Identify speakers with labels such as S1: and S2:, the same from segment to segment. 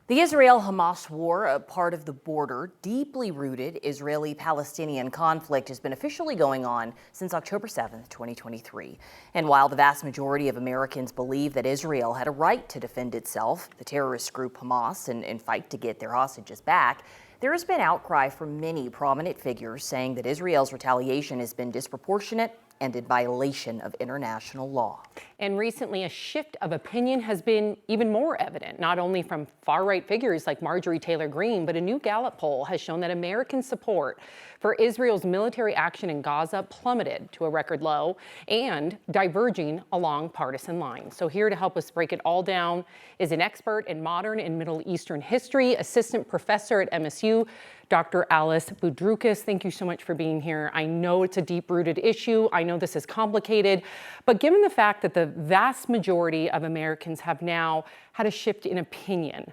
S1: The Israel-Hamas war, a part of the border, deeply rooted Israeli-Palestinian conflict, has been officially going on since October 7th, 2023. And while the vast majority of Americans believe that Israel had a right to defend itself, the terrorist group Hamas, and fight to get their hostages back, there has been outcry from many prominent figures saying that Israel's retaliation has been disproportionate and in violation of international law.
S2: And recently, a shift of opinion has been even more evident, not only from far-right figures like Marjorie Taylor Greene, but a new Gallup poll has shown that American support for Israel's military action in Gaza plummeted to a record low and diverging along partisan lines. So here to help us break it all down is an expert in modern and Middle Eastern history, assistant professor at MSU, Dr. Alice Budrugus. Thank you so much for being here. I know it's a deep-rooted issue. I know this is complicated, but given the fact that the vast majority of Americans have now had a shift in opinion,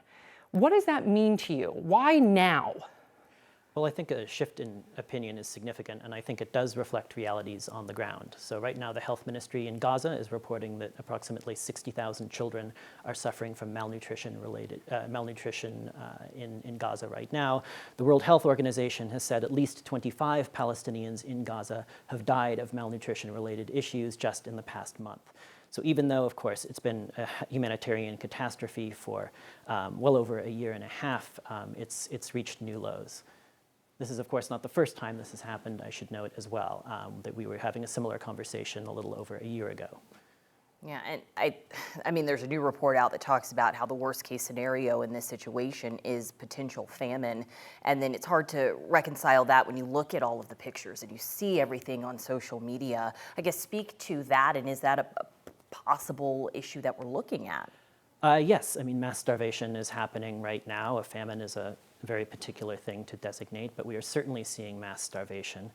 S2: what does that mean to you? Why now?
S3: Well, I think a shift in opinion is significant, and I think it does reflect realities on the ground. So right now, the health ministry in Gaza is reporting that approximately 60,000 children are suffering from malnutrition in Gaza right now. The World Health Organization has said at least 25 Palestinians in Gaza have died of malnutrition-related issues just in the past month. So even though, of course, it's been a humanitarian catastrophe for well over a year and a half, it's reached new lows. This is, of course, not the first time this has happened, I should note as well, that we were having a similar conversation a little over a year ago.
S1: Yeah, and I mean, there's a new report out that talks about how the worst case scenario in this situation is potential famine. And then it's hard to reconcile that when you look at all of the pictures and you see everything on social media. I guess speak to that, and is that a possible issue that we're looking at?
S3: Yes, I mean, mass starvation is happening right now. A famine is a very particular thing to designate, but we are certainly seeing mass starvation.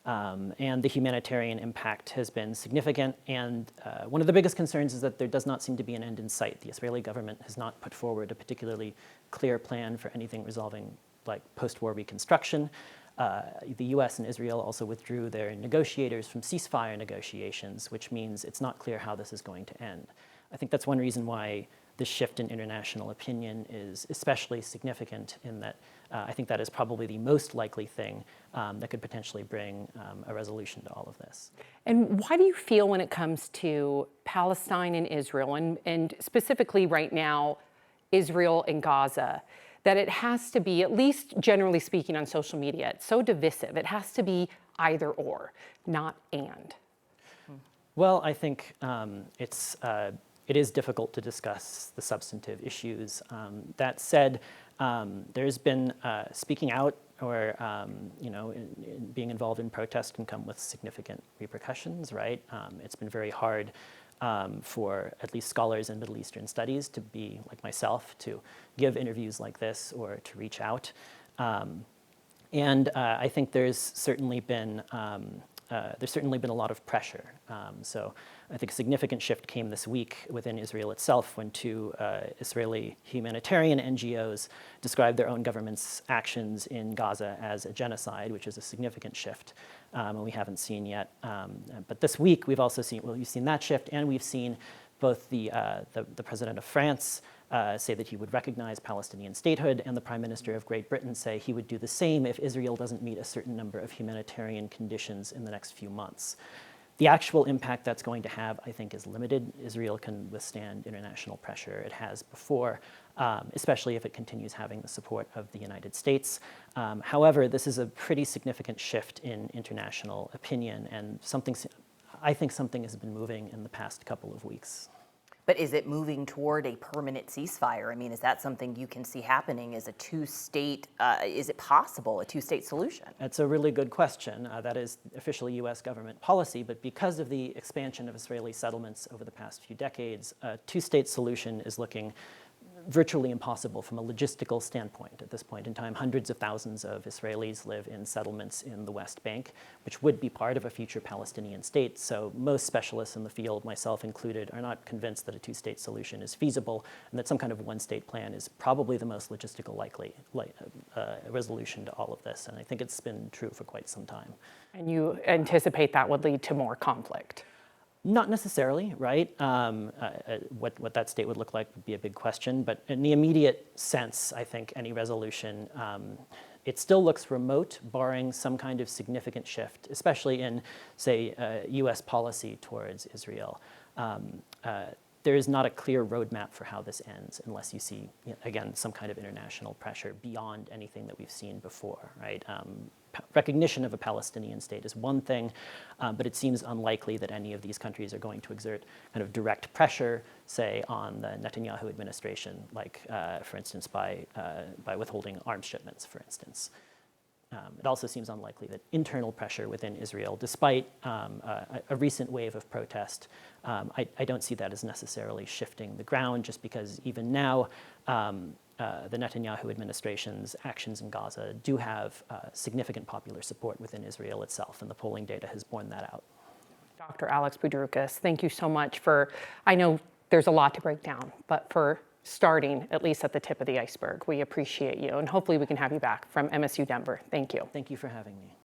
S3: And the humanitarian impact has been significant. And one of the biggest concerns is that there does not seem to be an end in sight. The Israeli government has not put forward a particularly clear plan for anything resolving like post-war reconstruction. The US and Israel also withdrew their negotiators from ceasefire negotiations, which means it's not clear how this is going to end. I think that's one reason why this shift in international opinion is especially significant in that I think that is probably the most likely thing that could potentially bring a resolution to all of this.
S2: And why do you feel when it comes to Palestine and Israel, and specifically right now, Israel and Gaza, that it has to be, at least generally speaking on social media, it's so divisive, it has to be either or, not and?
S3: Well, I think it is difficult to discuss the substantive issues. That said, there's been speaking out or being involved in protest can come with significant repercussions, right? It's been very hard for at least scholars in Middle Eastern studies to be like myself, to give interviews like this or to reach out. And I think there's certainly been a lot of pressure. So I think a significant shift came this week within Israel itself when two Israeli humanitarian NGOs described their own government's actions in Gaza as a genocide, which is a significant shift, and we haven't seen yet. But this week we've also seen, well, you've seen that shift, and we've seen both the president of France say that he would recognize Palestinian statehood, and the Prime Minister of Great Britain say he would do the same if Israel doesn't meet a certain number of humanitarian conditions in the next few months. The actual impact that's going to have, I think, is limited. Israel can withstand international pressure. It has before, especially if it continues having the support of the United States. However, this is a pretty significant shift in international opinion, and I think something has been moving in the past couple of weeks.
S1: But is it moving toward a permanent ceasefire? I mean, is that something you can see happening as a two-state, is it possible, a two-state solution?
S3: That's a really good question. That is officially US government policy, but because of the expansion of Israeli settlements over the past few decades, a two-state solution is looking virtually impossible from a logistical standpoint. At this point in time, hundreds of thousands of Israelis live in settlements in the West Bank, which would be part of a future Palestinian state. So most specialists in the field, myself included, are not convinced that a two-state solution is feasible, and that some kind of one-state plan is probably the most logistical likely resolution to all of this. And I think it's been true for quite some time.
S2: And you anticipate that would lead to more conflict?
S3: Not necessarily, right? What that state would look like would be a big question, but in the immediate sense, I think any resolution, it still looks remote, barring some kind of significant shift, especially in, say, US policy towards Israel. There is not a clear roadmap for how this ends unless you see, again, some kind of international pressure beyond anything that we've seen before, right? Recognition of a Palestinian state is one thing, but it seems unlikely that any of these countries are going to exert kind of direct pressure, say, on the Netanyahu administration, like, for instance, by withholding arms shipments, for instance. It also seems unlikely that internal pressure within Israel, despite a recent wave of protest, I don't see that as necessarily shifting the ground, just because even now, the Netanyahu administration's actions in Gaza do have significant popular support within Israel itself, and the polling data has borne that out.
S2: Dr. Alice Budrugus, thank you so much for, I know there's a lot to break down, but for starting at least at the tip of the iceberg. We appreciate you, and hopefully we can have you back from MSU Denver. Thank you.
S3: Thank you for having me.